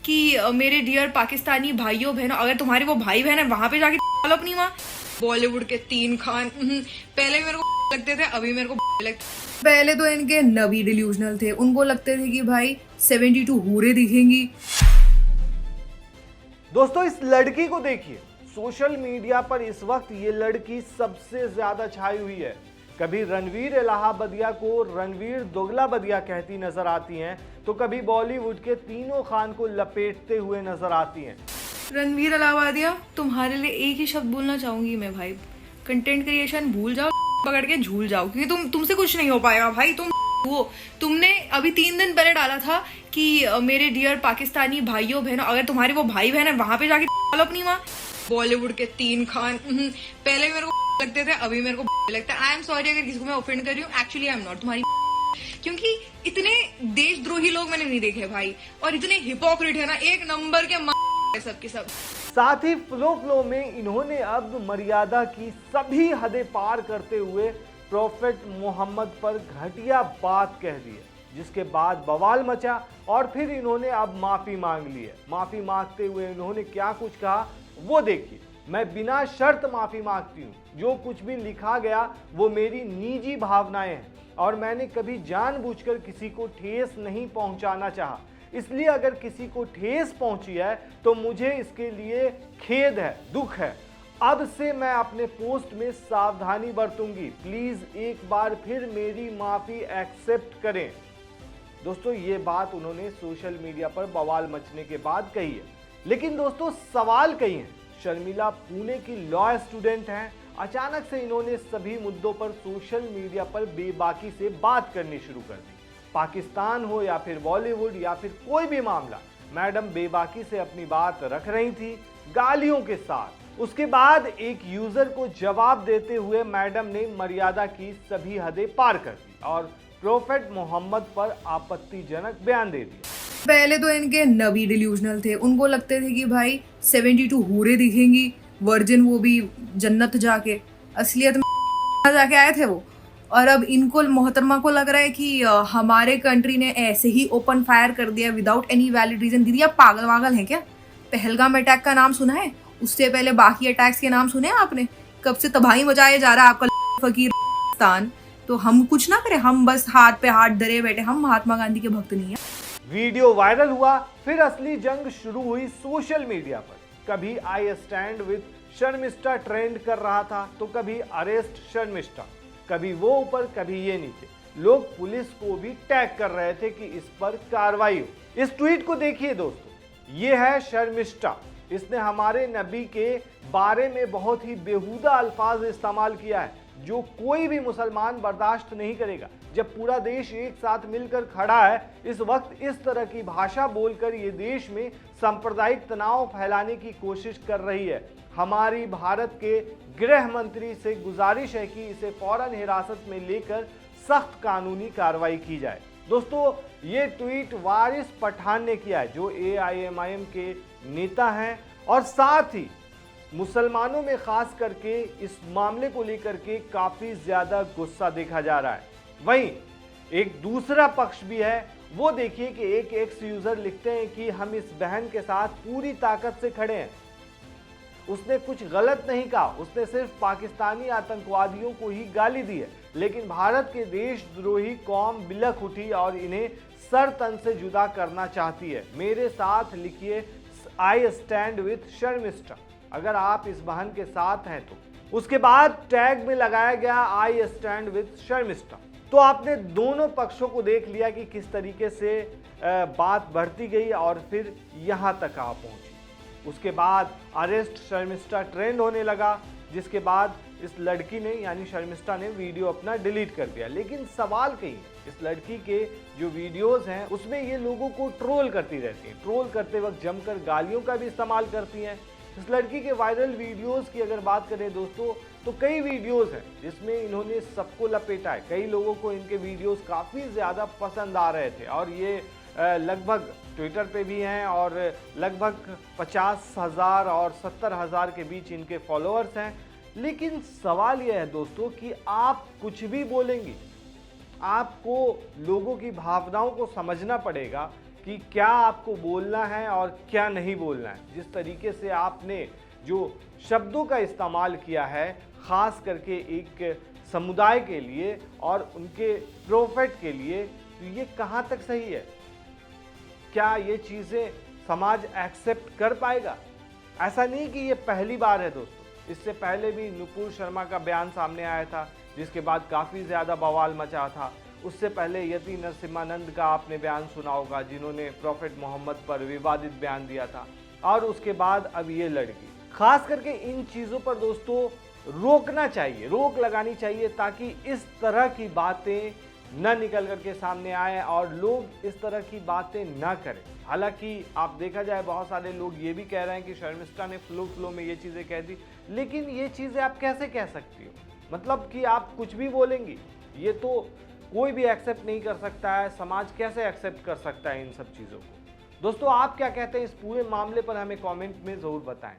कि मेरे डियर पाकिस्तानी भाइयों बहनों, अगर तुम्हारे वो भाई बहन है वहां पे जाके डालो अपनी माँ। बॉलीवुड के 3 खान पहले मेरे को लगते थे, अभी मेरे को लगते। पहले तो इनके नबी डिल्यूजनल थे, उनको लगते थे कि भाई 72 हूरे दिखेंगी। दोस्तों इस लड़की को देखिए, सोशल मीडिया पर इस वक्त ये लड़की सबसे ज्यादा छाई हुई है। कभी रणवीर इलाहाबादिया को रणवीर दोगलाबदिया कहती नजर आती हैं, तो कभी बॉलीवुड के तीनों खान को लपेटते हुए नजर आती हैं। रणवीर इलाहाबादिया, तुम्हारे लिए एक ही शब्द बोलना चाहूंगी मैं भाई, कंटेंट क्रिएशन भूल जाओ, पकड़ के झूल जाओ, क्योंकि तुमसे कुछ नहीं हो पाएगा भाई। तुमने अभी 3 दिन पहले डाला था कि मेरे डियर पाकिस्तानी भाइयों बहनों, अगर तुम्हारे वो भाई बहन है वहां पे जाके डालो अपनी माँ। बॉलीवुड के 3 खान पहले मेरे को लगते थे, अभी मेरे को लगता है। आई एम सॉरी अगर किसी को मैं ऑफेंड कर रही हूँ, एक्चुअली आई एम नॉट तुम्हारी, क्योंकि इतने देशद्रोही लोग मैंने नहीं देखे भाई, और इतने हिपोक्रेट है ना, एक नंबर के सबके सब। साथ ही फ्लो में इन्होंने अब मर्यादा की सभी हदें पार करते हुए प्रोफेट मोहम्मद पर घटिया बात कह दी है, जिसके बाद बवाल मचा और फिर इन्होंने अब माफी मांग ली है। माफी मांगते हुए इन्होंने क्या कुछ कहा वो देखिए। मैं बिना शर्त माफी मांगती हूँ, जो कुछ भी लिखा गया वो मेरी निजी भावनाएं हैं और मैंने कभी जानबूझकर किसी को ठेस नहीं पहुंचाना चाहा। इसलिए अगर किसी को ठेस पहुंची है तो मुझे इसके लिए खेद है, दुख है। अब से मैं अपने पोस्ट में सावधानी बरतूंगी। प्लीज एक बार फिर मेरी माफी एक्सेप्ट करें। दोस्तों ये बात उन्होंने सोशल मीडिया पर बवाल मचने के बाद कही है। लेकिन दोस्तों सवाल कई हैं। शर्मिला पुणे की लॉ स्टूडेंट हैं। अचानक से इन्होंने सभी मुद्दों पर सोशल मीडिया पर बेबाकी से बात करनी शुरू कर दी। पाकिस्तान हो या फिर बॉलीवुड या फिर कोई भी मामला, मैडम बेबाकी से अपनी बात रख रही थी, गालियों के साथ। उसके बाद एक यूजर को जवाब देते हुए मैडम ने मर्यादा की सभी हदें पार कर दी और प्रोफेट मोहम्मद पर आपत्तिजनक बयान दे दिया। पहले तो इनके नबी डिल्यूजनल थे, उनको लगते थे कि भाई 72 हूरे दिखेंगी, वर्जिन, वो भी जन्नत जाके, असलियत में जाके आए थे वो। और अब इनको मोहतरमा को लग रहा है कि हमारे कंट्री ने ऐसे ही ओपन फायर कर दिया विदाउट एनी वैलिड रीजन। दीदी आप पागल वागल हैं क्या? पहलगाम अटैक का नाम सुना है? उससे पहले बाकी अटैक्स के नाम सुने आपने? कब से तबाही मचाया जा रहा है आपका फकीर। तो हम कुछ ना करें, हम बस हाथ पे हाथ धरे बैठे, हम महात्मा गांधी के भक्त नहीं है। वीडियो वायरल हुआ, फिर असली जंग शुरू हुई सोशल मीडिया पर। कभी I stand with Sharmishtha trend कर रहा था, तो कभी अरेस्ट शर्मिष्ठा, कभी वो ऊपर कभी ये नीचे। लोग पुलिस को भी टैग कर रहे थे कि इस पर कार्रवाई हो। इस ट्वीट को देखिए दोस्तों, ये है शर्मिष्ठा। इसने हमारे नबी के बारे में बहुत ही बेहुदा अल्फाज इस्तेमाल किया है, जो कोई भी मुसलमान बर्दाश्त नहीं करेगा। जब पूरा देश एक साथ मिलकर खड़ा है, इस वक्त इस तरह की भाषा बोलकर ये देश में सांप्रदायिक तनाव फैलाने की कोशिश कर रही है। हमारी भारत के गृह मंत्री से गुजारिश है कि इसे फौरन हिरासत में लेकर सख्त कानूनी कार्रवाई की जाए। दोस्तों ये ट्वीट वारिस पठान ने किया है, जो AIMIM के नेता हैं और साथ ही मुसलमानों में खास करके इस मामले को लेकर के काफी ज्यादा गुस्सा देखा जा रहा है। वहीं एक दूसरा पक्ष भी है, वो देखिए कि एक एक्स यूजर लिखते हैं कि हम इस बहन के साथ पूरी ताकत से खड़े हैं। उसने कुछ गलत नहीं कहा, उसने सिर्फ पाकिस्तानी आतंकवादियों को ही गाली दी है, लेकिन भारत के देशद्रोही कौम बिलख उठी और इन्हें सर तन से जुदा करना चाहती है। मेरे साथ लिखिए आई स्टैंड विद शर्मिष्ठा, अगर आप इस बहन के साथ हैं तो। उसके बाद टैग में लगाया गया आई स्टैंड विद शर्मिष्ठा। तो आपने दोनों पक्षों को देख लिया कि किस तरीके से बात बढ़ती गई और फिर यहां तक आ पहुंची। उसके बाद अरेस्ट शर्मिष्ठा ट्रेंड होने लगा, जिसके बाद इस लड़की ने यानी शर्मिष्ठा ने वीडियो अपना डिलीट कर दिया। लेकिन सवाल कहीं इस लड़की के जो वीडियोस हैं उसमें ये लोगों को ट्रोल करती रहती है। ट्रोल करते वक्त जमकर गालियों का भी इस्तेमाल करती हैं। इस लड़की के वायरल वीडियोस की अगर बात करें दोस्तों, तो कई वीडियोस हैं जिसमें इन्होंने सबको लपेटा है। कई लोगों को इनके वीडियोस काफ़ी ज़्यादा पसंद आ रहे थे और ये लगभग ट्विटर पे भी हैं और लगभग 50,000 और 70,000 के बीच इनके फॉलोअर्स हैं। लेकिन सवाल यह है दोस्तों कि आप कुछ भी बोलेंगी, आपको लोगों की भावनाओं को समझना पड़ेगा कि क्या आपको बोलना है और क्या नहीं बोलना है। जिस तरीके से आपने जो शब्दों का इस्तेमाल किया है ख़ास करके एक समुदाय के लिए और उनके प्रोफेट के लिए, तो ये कहाँ तक सही है? क्या ये चीज़ें समाज एक्सेप्ट कर पाएगा? ऐसा नहीं कि ये पहली बार है दोस्तों, इससे पहले भी नुपुर शर्मा का बयान सामने आया था जिसके बाद काफ़ी ज़्यादा बवाल मचा था। उससे पहले यति नरसिम्हानंद का आपने बयान सुना होगा जिन्होंने प्रॉफेट मोहम्मद पर विवादित बयान दिया था, और उसके बाद अब ये लड़की। खास करके इन चीज़ों पर दोस्तों रोकना चाहिए, रोक लगानी चाहिए ताकि इस तरह की बातें न निकल करके सामने आए और लोग इस तरह की बातें ना करें। हालांकि आप देखा जाए बहुत सारे लोग ये भी कह रहे हैं कि शर्मिष्ठा ने फ्लो में ये चीज़ें कह दी, लेकिन ये चीज़ें आप कैसे कह सकती हो? मतलब कि आप कुछ भी बोलेंगी, ये तो कोई भी एक्सेप्ट नहीं कर सकता है। समाज कैसे एक्सेप्ट कर सकता है इन सब चीज़ों को? दोस्तों आप क्या कहते हैं इस पूरे मामले पर हमें कमेंट में ज़रूर बताएं।